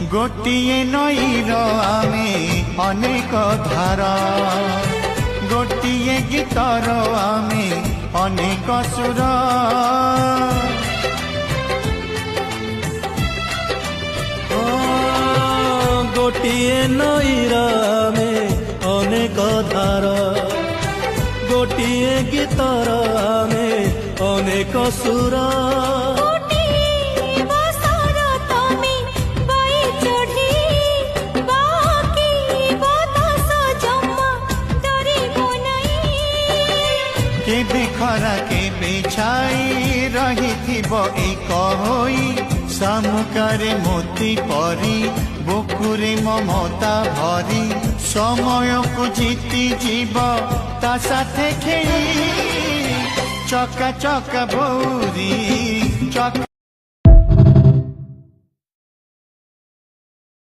गोटिए नईर आमे अनेक धार गोटिए गीतर आमे अनेक सुर गोटिए नईर आमे अनेक धार गोटिए गीतर आमे अनेक सुर केबे खरा केबे छाई रही एक होई सामुकारे मोती परी बुकुरे ममता भरी समय को जीती जीव ता साथे खेली चका चका बौरी चका